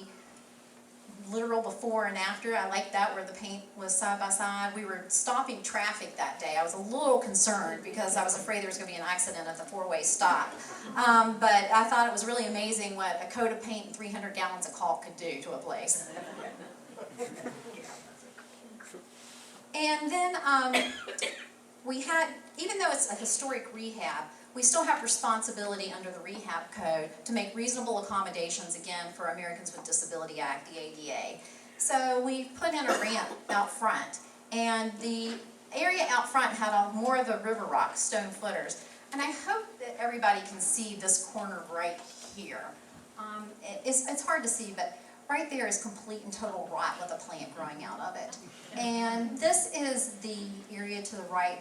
literal before and after. I like that, where the paint was side by side. We were stopping traffic that day. I was a little concerned because I was afraid there was going to be an accident at the four-way stop. But I thought it was really amazing what a coat of paint and 300 gallons of caulk could do to a place. And then we had, even though it's a historic rehab, we still have responsibility under the rehab code to make reasonable accommodations, again, for Americans with Disability Act, the ADA. So we put in a ramp out front, and the area out front had more of the river rock, stone footers. And I hope that everybody can see this corner right here. It's hard to see, but right there is complete and total rot with a plant growing out of it. And this is the area to the right.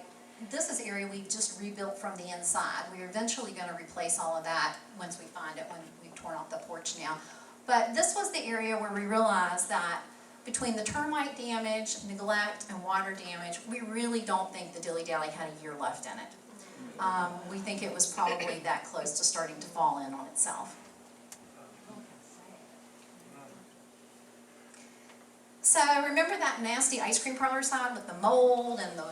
This is the area we just rebuilt from the inside. We're eventually going to replace all of that once we find it, when we've torn off the porch now. But this was the area where we realized that between the termite damage, neglect, and water damage, we really don't think the Dilly Dally had a year left in it. We think it was probably that close to starting to fall in on itself. So remember that nasty ice cream parlor side with the mold and the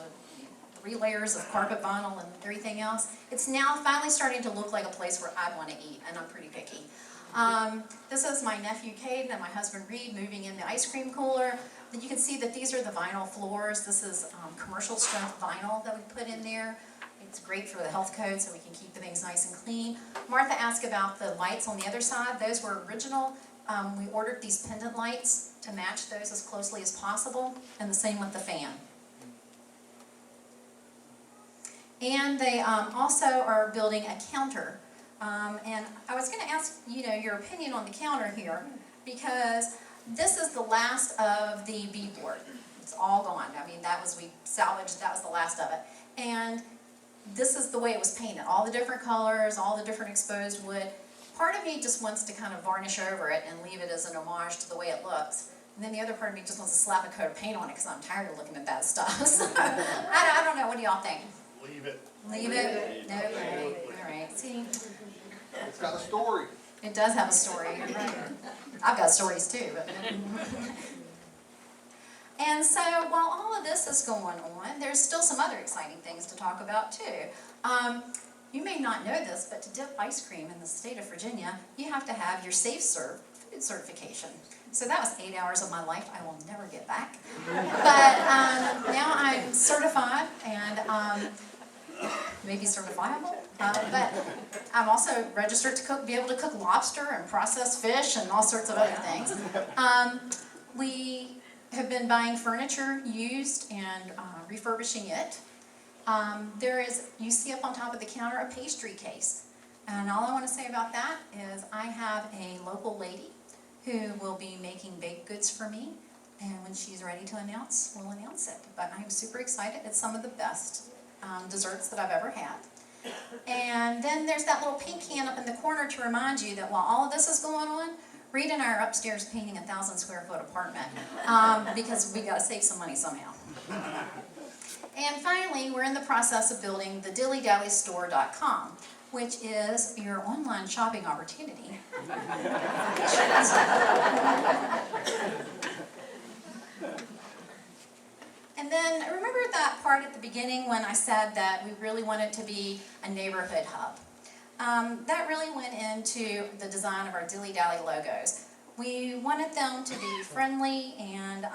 3 layers of carpet vinyl and everything else? It's now finally starting to look like a place where I want to eat, and I'm pretty picky. This is my nephew Cade and my husband Reed moving in the ice cream cooler. You can see that these are the vinyl floors. This is commercial strength vinyl that we put in there. It's great for the health code, so we can keep things nice and clean. Martha asked about the lights on the other side. Those were original. We ordered these pendant lights to match those as closely as possible, and the same with the fan. And they also are building a counter. And I was going to ask, your opinion on the counter here, because this is the last of the beadboard. It's all gone. I mean, we salvaged, that was the last of it. And this is the way it was painted, all the different colors, all the different exposed wood. Part of me just wants to kind of varnish over it and leave it as an homage to the way it looks. And then the other part of me just wants to slap a coat of paint on it because I'm tired of looking at that stuff. So, I don't know, what do y'all think? Leave it. Leave it? No, all right. See, It's got a story. it does have a story. Right. I've got stories too. But and so while all of this is going on, there's still some other exciting things to talk about too. You may not know this, but to dip ice cream in the state of Virginia, you have to have your Safe Serve food certification. So that was 8 hours of my life I will never get back. But now I'm certified and maybe certifiable. But I'm also registered to be able to cook lobster and process fish and all sorts of other things. We have been buying furniture used and refurbishing it. You see up on top of the counter a pastry case. And all I want to say about that is I have a local lady who will be making baked goods for me. And when she's ready to announce, we'll announce it. But I'm super excited. It's some of the best desserts that I've ever had. And then there's that little pink can up in the corner to remind you that while all of this is going on, Reed and I are upstairs painting a 1,000 square foot apartment because we got to save some money somehow. And finally, we're in the process of building the dillydallystore.com, which is your online shopping opportunity. And then remember that part at the beginning when I said that we really wanted to be a neighborhood hub. That really went into the design of our Dilly Dally logos. We wanted them to be friendly and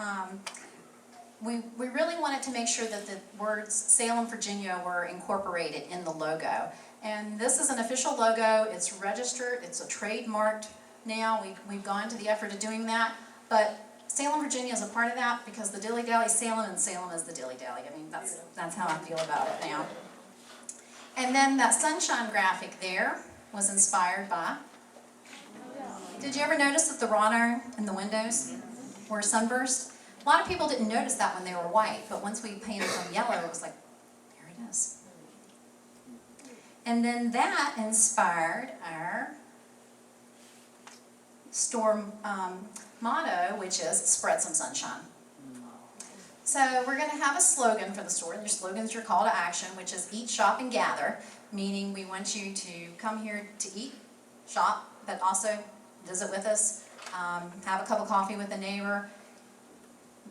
we really wanted to make sure that the words Salem, Virginia were incorporated in the logo. And this is an official logo, it's registered, it's a trademarked now. We've gone to the effort of doing that, but Salem, Virginia is a part of that because the Dilly Dally is Salem and Salem is the Dilly Dally. I mean, that's how I feel about it now. And then that sunshine graphic there was inspired by, did you ever notice that the wrought iron in the windows were sunburst? A lot of people didn't notice that when they were white, but once we painted them yellow, it was like, there it is. And then that inspired our store motto, which is spread some sunshine. So we're going to have a slogan for the store. Your slogan is your call to action, which is eat, shop, and gather, meaning we want you to come here to eat, shop, but also visit with us, have a cup of coffee with a neighbor,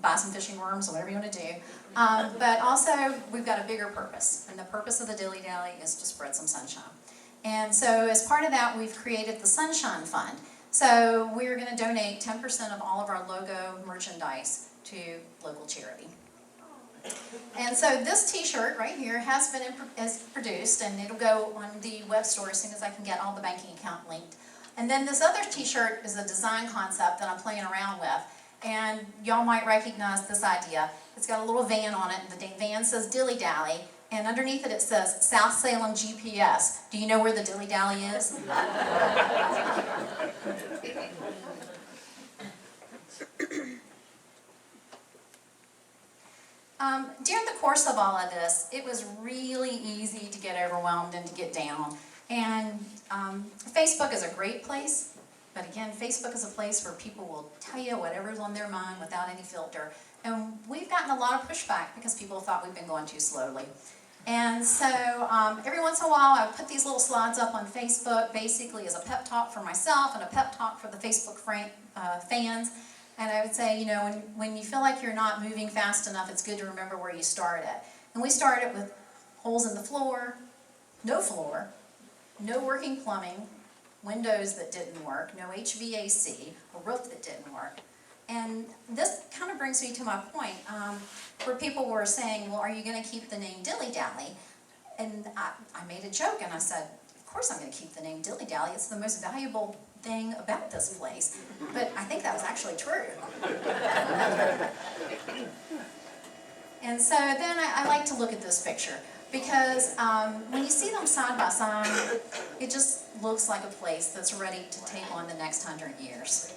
buy some fishing worms, or whatever you want to do. But also, we've got a bigger purpose, and the purpose of the Dilly Dally is to spread some sunshine. And so as part of that, we've created the Sunshine Fund. So we're going to donate 10% of all of our logo merchandise to local charity. And so this t-shirt right here has been produced, and it'll go on the web store as soon as I can get all the banking account linked. And then this other t-shirt is a design concept that I'm playing around with. And y'all might recognize this idea. It's got a little van on it, and the van says Dilly Dally, and underneath it says South Salem GPS. Do you know where the Dilly Dally is? During the course of all of this, it was really easy to get overwhelmed and to get down. And Facebook is a great place. But again, Facebook is a place where people will tell you whatever's on their mind without any filter. And we've gotten a lot of pushback because people thought we've been going too slowly. And so every once in a while I would put these little slides up on Facebook basically as a pep talk for myself and a pep talk for the Facebook fans. And I would say, you know, when you feel like you're not moving fast enough, it's good to remember where you started. And we started with holes in the floor, no working plumbing, windows that didn't work, no HVAC, a roof that didn't work. And this kind of brings me to my point, where people were saying, well, are you going to keep the name Dilly Dally? And I made a joke and I said, of course I'm going to keep the name Dilly Dally. It's the most valuable thing about this place. But I think that was actually true. And so then I like to look at this picture. Because when you see them side by side, it just looks like a place that's ready to take on the next 100 years.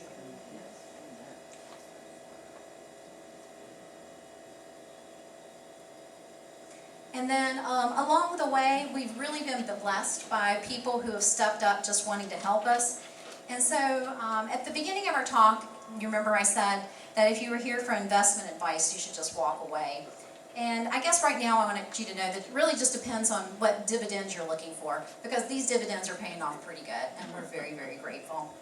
And then along the way, we've really been blessed by people who have stepped up just wanting to help us. And so at the beginning of our talk, you remember I said that if you were here for investment advice, you should just walk away. And I guess right now I want you to know that it really just depends on what dividends you're looking for, because these dividends are paying off pretty good, and we're very, very grateful.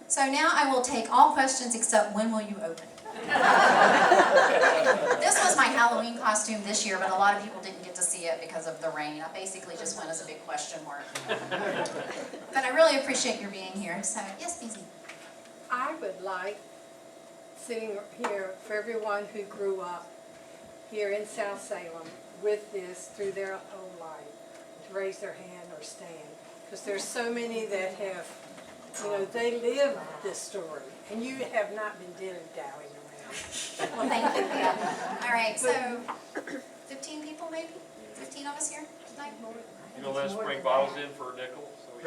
So now I will take all questions except when will you open? This was my Halloween costume this year, but a lot of people didn't get to see it because of the rain. I basically just went as a big question mark. But I really appreciate your being here. So, yes, Beezy. I would like, sitting here, for everyone who grew up here in South Salem with this through their whole life, to raise their hand or stand. Because there's so many that have, they live this story. And you have not been dilly-dallying around. Well, thank you. Yeah. All right, so 15 people maybe? 15 of us here tonight? You gonna let us bring bottles in for a nickel? So we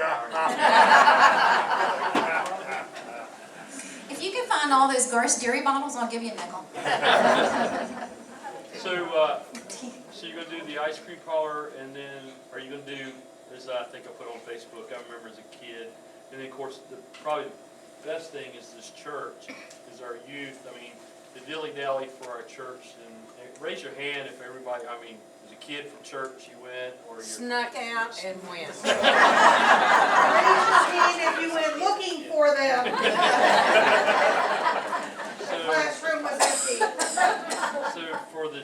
If you can find all those Garst dairy bottles, I'll give you a nickel. So you're gonna do the ice cream parlor, and then are you gonna do, as I think I put on Facebook, I remember as a kid, and then of course, probably the best thing is this church, is our youth. I mean, the Dilly Dally for our church, and raise your hand if everybody, I mean, as a kid from church you went, or you're... Snuck out and went. Raise your hand if you went looking for them. The classroom was empty. So for the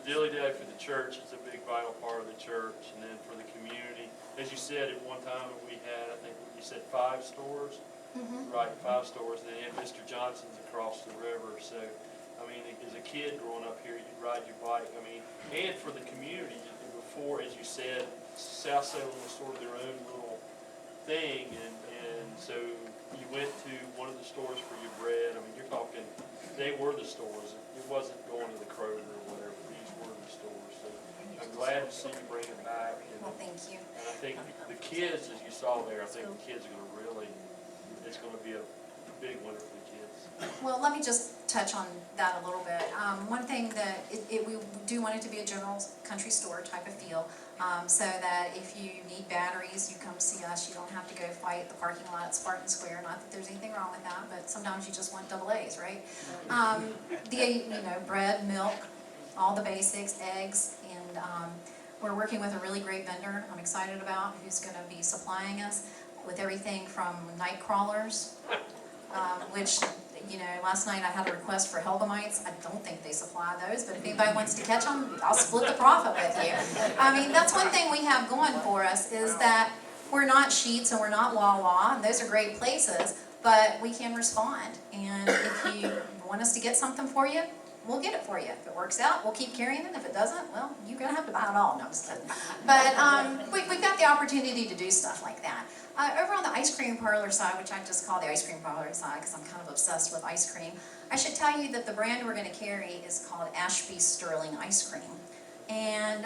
Dilly Dally for the church, it's a big vital part of the church, and then for the community, as you said, at one time we had, I think you said 5 stores. Mm-hmm. Right, 5 stores, and then Mr. Johnson's across the river, so, I mean, as a kid growing up here, you'd ride your bike, I mean, and for the community, before, as you said, South Salem was sort of their own little thing, and so you went to one of the stores for your bread. I mean, you're talking, they were the stores, it wasn't going to the Kroger or whatever, these were the stores, so I'm glad to see you bring it back, Well, thank you. and I think the kids, as you saw there, I think the kids are gonna really, it's going to be a big winner for the kids. Well, let me just touch on that a little bit. One thing that we do want it to be a general country store type of feel, so that if you need batteries, you come see us. You don't have to go fight the parking lot at Spartan Square. Not that there's anything wrong with that, but sometimes you just want double A's, right? Bread, milk, all the basics, eggs, and we're working with a really great vendor I'm excited about, who's going to be supplying us with everything from night crawlers, which, last night I had a request for Helgamites. I don't think they supply those, but if anybody wants to catch them, I'll split the profit with you. I mean, that's one thing we have going for us, is that we're not Sheetz and we're not Wawa, and those are great places, but we can respond. And if you want us to get something for you, we'll get it for you. If it works out, we'll keep carrying it. If it doesn't, well, you're going to have to buy it all. No, I'm just kidding. But we've got the opportunity to do stuff like that. Over on the ice cream parlor side, which I just call the ice cream parlor side because I'm kind of obsessed with ice cream, I should tell you that the brand we're going to carry is called Ashby Sterling Ice Cream. And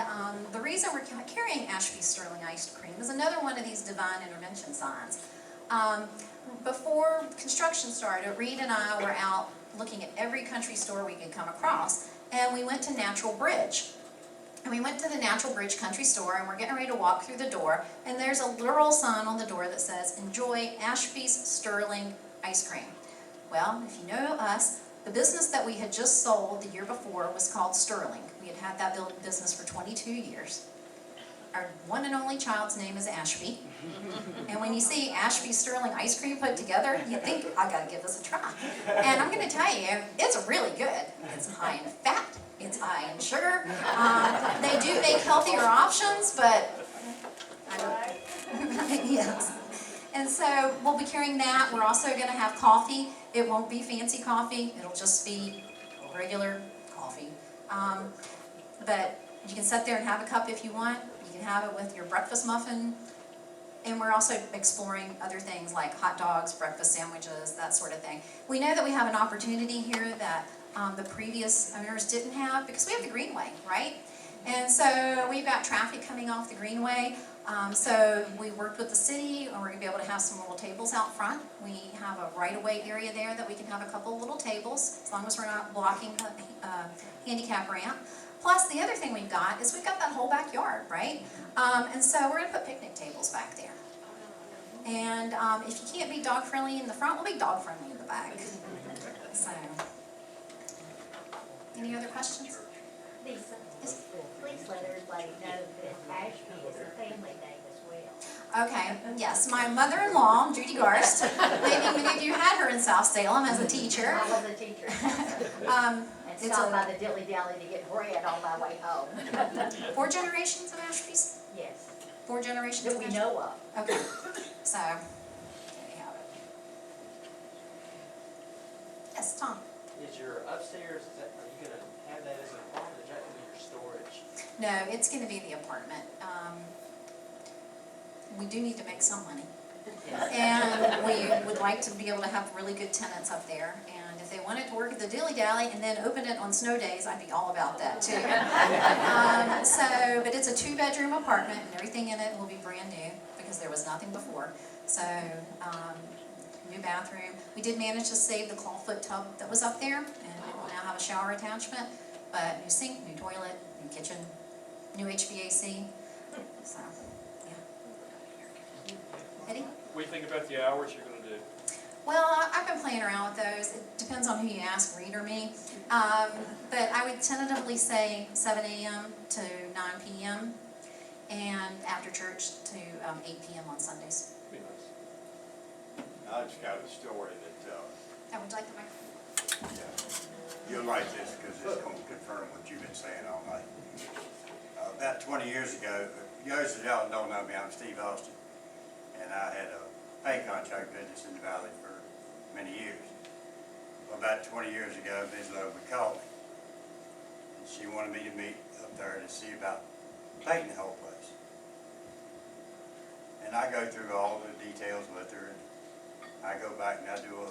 the reason we're carrying Ashby Sterling Ice Cream is another one of these divine intervention signs. Before construction started, Reed and I were out looking at every country store we could come across, and we went to Natural Bridge. And we went to the Natural Bridge country store, and we're getting ready to walk through the door, and there's a literal sign on the door that says, "Enjoy Ashby's Sterling Ice Cream." Well, if you know us, the business that we had just sold the year before was called Sterling. We had had that business for 22 years. Our one and only child's name is Ashby. And when you see Ashby Sterling Ice Cream put together, you think, I gotta give this a try. And I'm gonna tell you, it's really good. It's high in fat, it's high in sugar. They do make healthier options, but I don't, yes. And so we'll be carrying that. We're also gonna have coffee. It won't be fancy coffee, it'll just be regular coffee. But you can sit there and have a cup if you want. You can have it with your breakfast muffin. And we're also exploring other things like hot dogs, breakfast sandwiches, that sort of thing. We know that we have an opportunity here that the previous owners didn't have, because we have the Greenway, right? And so we've got traffic coming off the Greenway. So we worked with the city, and we're gonna be able to have some little tables out front. We have a right-of-way area there that we can have a couple little tables, as long as we're not blocking the handicap ramp. Plus, the other thing we've got is we've got that whole backyard, right? And so we're gonna put picnic tables back there. And if you can't be dog-friendly in the front, we'll be dog-friendly in the back. So, any other questions? Lisa, please let everybody know that Ashby is a family name as well. Okay, yes, my mother-in-law, Judy Garst, maybe many of you had her in South Salem as a teacher. I was a teacher. Um, And it's stopped a, by the Dilly Dally to get bread on my way home. 4 generations of Ashby's? Yes, 4 generations that of we Ashby's? know of. Okay, so, there you have it. Yes, Tom? Is your upstairs, are you gonna have that as an apartment, is that gonna be your storage? No, it's gonna be the apartment. We do need to make some money. And we would like to be able to have really good tenants up there. And if they wanted to work at the Dilly Dally and then open it on snow days, I'd be all about that too. But it's a 2-bedroom apartment, and everything in it will be brand new because there was nothing before. So, new bathroom. We did manage to save the clawfoot tub that was up there, and it will now have a shower attachment. But new sink, new toilet, new kitchen, new HVAC. So, yeah. Eddie? What do you think about the hours you're gonna do? Well, I've been playing around with those. It depends on who you ask, Reed or me. But I would tentatively say 7 a.m. to 9 p.m. and after church to 8 p.m. on Sundays. Be nice. I just got a story that, I would like the microphone. you'll like this because it's going to confirm what you've been saying all night. About 20 years ago, those of y'all don't know me, I'm Steve Austin, and I had a paint contract business in the valley for many years. Well, about 20 years ago, Ms. Loeb called me, and she wanted me to meet up there to see about painting the whole place. And I go through all the details with her, and I go back and I do a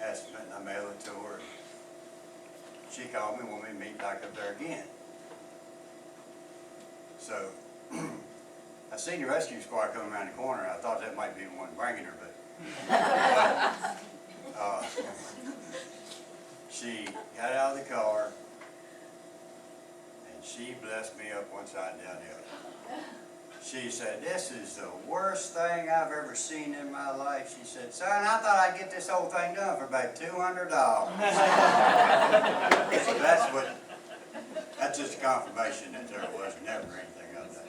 estimate and I mail it to her. She called me and wanted me to meet back up there again. So, I seen the rescue squad coming around the corner. I thought that might be the one bringing her, but she got out of the car and she blessed me up one side and down the other. She said, "This is the worst thing I've ever seen in my life." She said, "Son, I thought I'd get this whole thing done for about $200. So that's just a confirmation that there was never anything of that.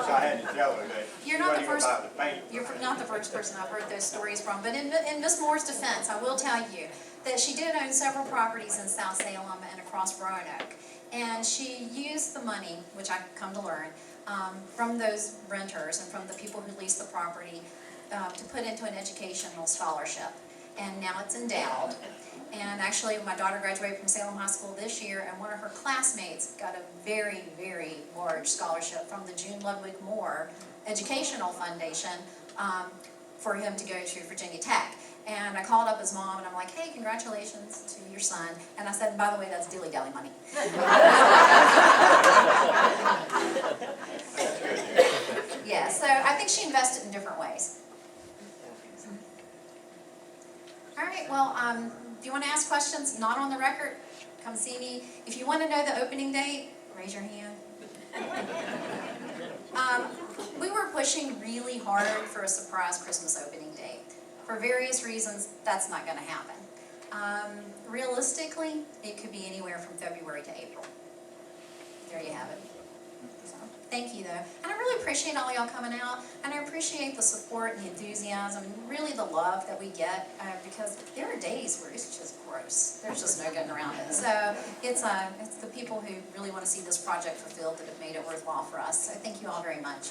So I had to tell her that. You're not the what do you first- about the paint? You're not the first person I've heard those stories from, but in Miss Moore's defense, I will tell you that she did own several properties in South Salem and across Roanoke. And she used the money, which I've come to learn, from those renters and from the people who leased the property to put into an educational scholarship. And now it's endowed. And actually, my daughter graduated from Salem High School this year, and one of her classmates got a very, very large scholarship from the June Ludwig Moore Educational Foundation for him to go to Virginia Tech. And I called up his mom, and I'm like, "Hey, congratulations to your son." And I said, "By the way, that's Dilly Dally money." Yeah, so I think she invested in different ways. All right, well, if you want to ask questions, not on the record, come see me. If you want to know the opening date, raise your hand. We were pushing really hard for a surprise Christmas opening date. For various reasons, that's not going to happen. Realistically, it could be anywhere from February to April. There you have it. So, thank you, though. And I really appreciate all y'all coming out, and I appreciate the support and the enthusiasm, and really the love that we get, because there are days where it's just gross. There's just no getting around it. So it's the people who really want to see this project fulfilled that have made it worthwhile for us. So thank you all very much.